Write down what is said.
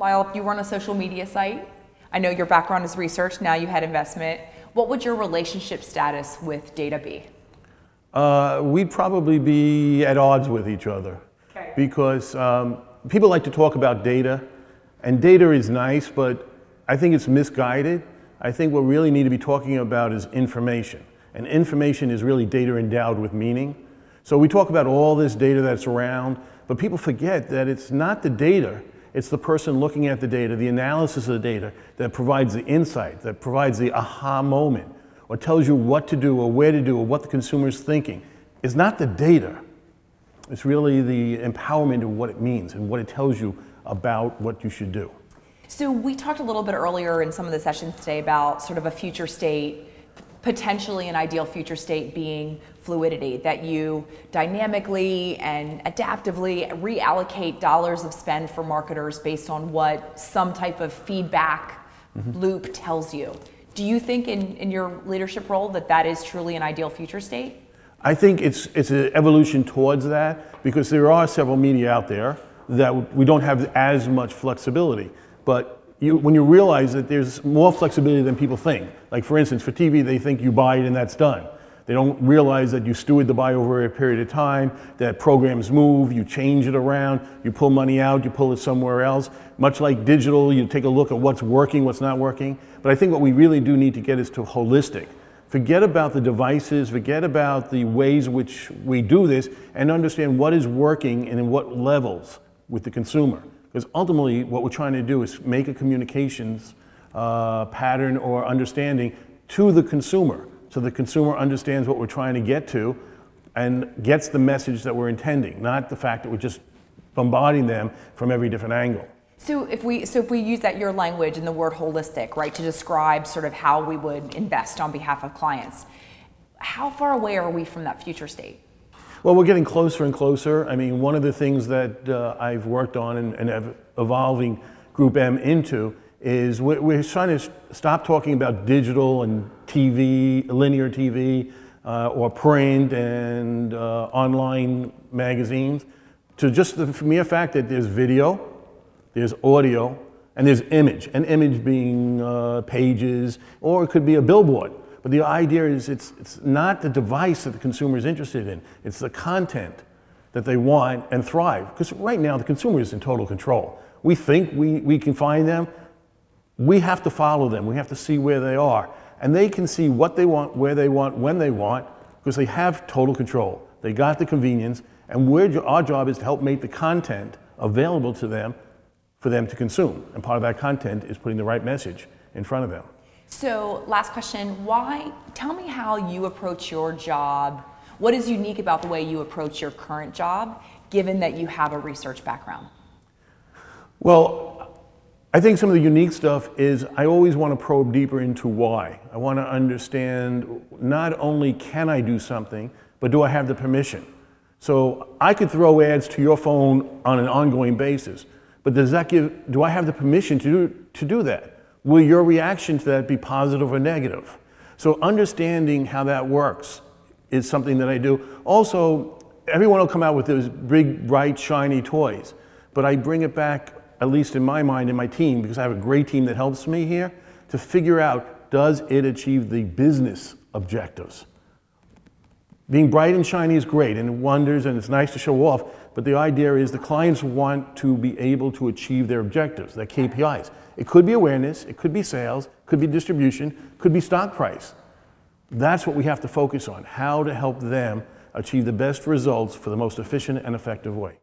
Lyle, you run a social media site. I know your background is research, now you had investment. What would your relationship status with data be? We'd probably be at odds with each other. Okay. Because people like to talk about data, and data is nice, but I think it's misguided. I think what we really need to be talking about is information. And information is really data endowed with meaning. So we talk about all this data that's around, but people forget that it's not the data, it's the person looking at the data, the analysis of the data, that provides the insight, that provides the aha moment, or tells you what to do, or where to do, or what the consumer's thinking. It's not the data. It's really the empowerment of what it means and what it tells you about what you should do. So we talked a little bit earlier in some of the sessions today about sort of a future state, potentially an ideal future state being fluidity, that you dynamically and adaptively reallocate dollars of spend for marketers based on what some type of feedback loop tells you. Do you think in your leadership role that that is truly an ideal future state? I think it's an evolution towards that, because there are several media out there that we don't have as much flexibility. But when you realize that there's more flexibility than people think, like for instance, for TV, they think you buy it and that's done. They don't realize that you steward the buy over a period of time, that programs move, you change it around, you pull money out, you pull it somewhere else. Much like digital, you take a look at what's working, what's not working. But I think what we really do need to get is to holistic. Forget about the devices, forget about the ways which we do this, and understand what is working and in what levels with the consumer. Because ultimately, what we're trying to do is make a communications pattern or understanding to the consumer, so the consumer understands what we're trying to get to and gets the message that we're intending, not the fact that we're just bombarding them from every different angle. So if we use that your language and the word holistic, right, to describe sort of how we would invest on behalf of clients, how far away are we from that future state? Well, we're getting closer and closer. I mean, one of the things that I've worked on and have evolving Group M into is we're trying to stop talking about digital and TV, linear TV, or print and online magazines, to just the mere fact that there's video, there's audio, and there's image. An image being pages, or it could be a billboard. But the idea is it's not the device that the consumer is interested in. It's the content that they want and thrive. Because right now, the consumer is in total control. We think we can find them. We have to follow them. We have to see where they are. And they can see what they want, where they want, when they want, because they have total control. They got the convenience. And our job is to help make the content available to them for them to consume. And part of that content is putting the right message in front of them. So last question, tell me how you approach your job. What is unique about the way you approach your current job, given that you have a research background? Well, I think some of the unique stuff is I always want to probe deeper into why. I want to understand not only can I do something, but do I have the permission? So I could throw ads to your phone on an ongoing basis, but do I have the permission to do that? Will your reaction to that be positive or negative? So understanding how that works is something that I do. Also, everyone will come out with those big, bright, shiny toys, but I bring it back, at least in my mind, in my team, because I have a great team that helps me here, to figure out, does it achieve the business objectives? Being bright and shiny is great, and it wonders, and it's nice to show off, but the idea is the clients want to be able to achieve their objectives, their KPIs. It could be awareness, it could be sales, could be distribution, could be stock price. That's what we have to focus on, how to help them achieve the best results for the most efficient and effective way.